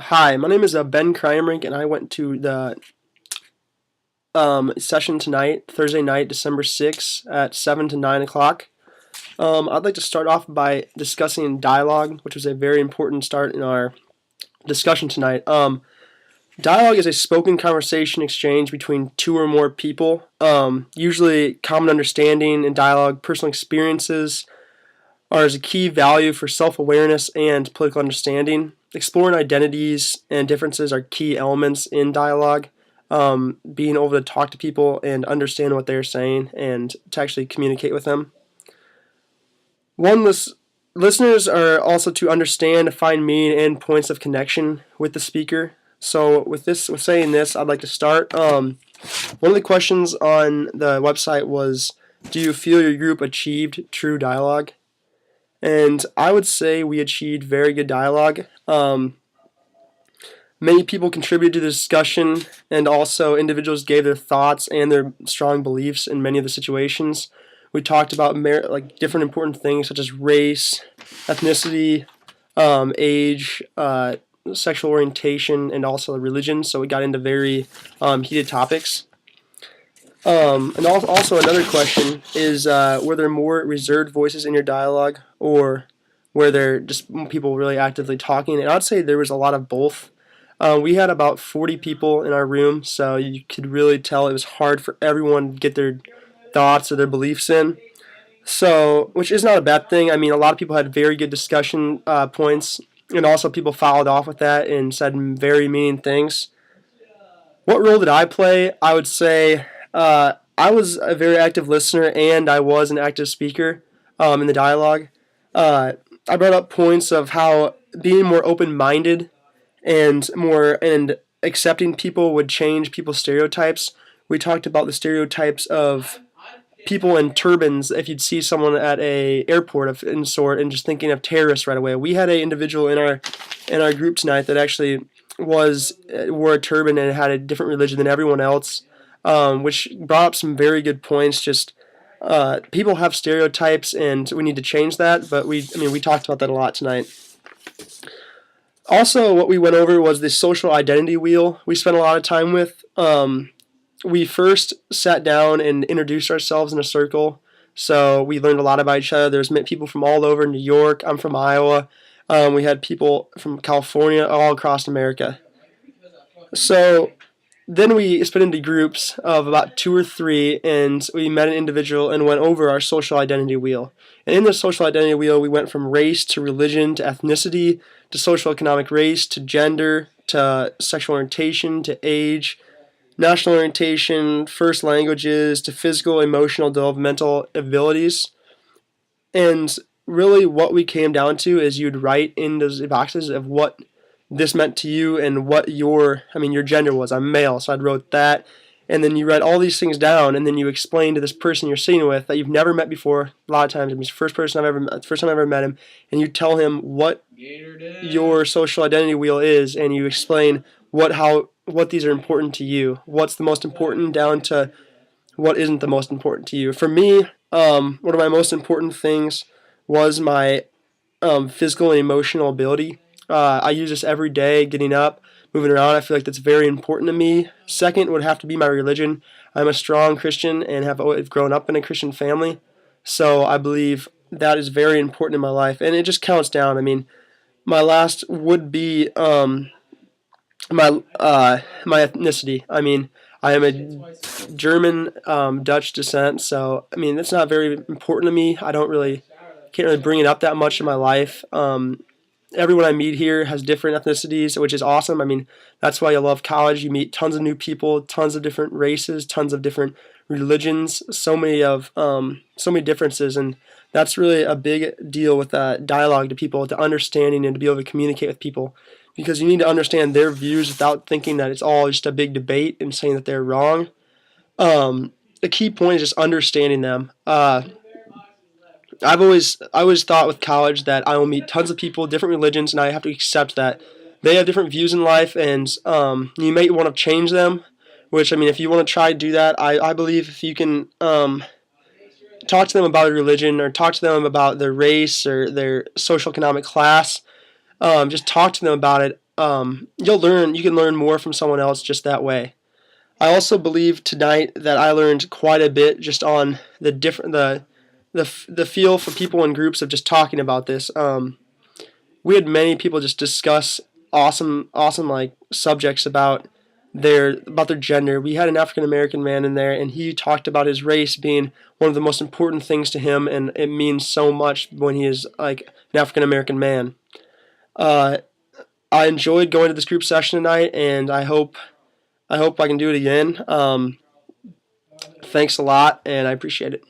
Hi, my name is Ben Krymrink, and I went to the session tonight, Thursday night, December 6th at 7 to 9 o'clock. I'd like to start off by discussing dialogue, which was a very important start in our discussion tonight. Dialogue is a spoken conversation exchange between two or more people. Usually, common understanding and dialogue, personal experiences, are as a key value for self-awareness and political understanding. Exploring identities and differences are key elements in dialogue. Being able to talk to people and understand what they're saying and to actually communicate with them. One listeners are also to understand, find meaning, and points of connection with the speaker. So with saying this, I'd like to start. One of the questions on the website was, do you feel your group achieved true dialogue? And I would say we achieved very good dialogue. Many people contributed to the discussion, and also individuals gave their thoughts and their strong beliefs in many of the situations. We talked about different important things such as race, ethnicity, age, sexual orientation, and also religion. So we got into very heated topics. And also another question is, were there more reserved voices in your dialogue, or were there just people really actively talking? And I'd say there was a lot of both. We had about 40 people in our room, so you could really tell it was hard for everyone to get their thoughts or their beliefs in. So, which is not a bad thing. I mean, a lot of people had very good discussion points, and also people followed off with that and said very meaning things. What role did I play? I would say I was a very active listener and I was an active speaker in the dialogue. I brought up points of how being more open-minded and accepting people would change people's stereotypes. We talked about the stereotypes of people in turbans. If you'd see someone at a airport of any sort and just thinking of terrorists right away. We had an individual in our group tonight that actually wore a turban and had a different religion than everyone else, which brought up some very good points. Just people have stereotypes, and we need to change that. But we talked about that a lot tonight. Also, what we went over was the social identity wheel we spent a lot of time with. We first sat down and introduced ourselves in a circle, so we learned a lot about each other. There's people from all over New York. I'm from Iowa. We had people from California, all across America. So then we split into groups of about two or three, and we met an individual and went over our social identity wheel. And in the social identity wheel, we went from race to religion to ethnicity to social economic race to gender to sexual orientation to age, national orientation, first languages to physical, emotional, developmental abilities. And really what we came down to is you'd write in those boxes of what this meant to you and what your gender was. I'm male, so I'd wrote that. And then you write all these things down, and then you explain to this person you're sitting with that you've never met before. A lot of times, it's the first time I've ever met him, and you tell him what your social identity wheel is, and you explain what these are important to you. What's the most important down to what isn't the most important to you. For me, one of my most important things was my physical and emotional ability. I use this every day, getting up, moving around. I feel like that's very important to me. Second would have to be my religion. I'm a strong Christian and have grown up in a Christian family, so I believe that is very important in my life, and it just counts down. I mean, my last would be my ethnicity. I mean, I am a German Dutch descent, so I mean that's not very important to me. Can't really bring it up that much in my life. Everyone I meet here has different ethnicities, which is awesome. I mean, that's why I love college. You meet tons of new people, tons of different races, tons of different religions, so many differences, and that's really a big deal with dialogue to people, to understanding and to be able to communicate with people, because you need to understand their views without thinking that it's all just a big debate and saying that they're wrong. The key point is just understanding them. I always thought with college that I will meet tons of people, different religions, and I have to accept that they have different views in life, and you may want to change them. Which, I mean, if you want to try to do that, I believe if you can talk to them about their religion or talk to them about their race or their social economic class, just talk to them about it. You can learn more from someone else just that way. I also believe tonight that I learned quite a bit just on the feel for people in groups of just talking about this. We had many people just discuss awesome like subjects about their gender. We had an African American man in there, and he talked about his race being one of the most important things to him, and it means so much when he is like an African American man. Uh, I enjoyed going to this group session tonight, and I hope I can do it again. Thanks a lot, and I appreciate it.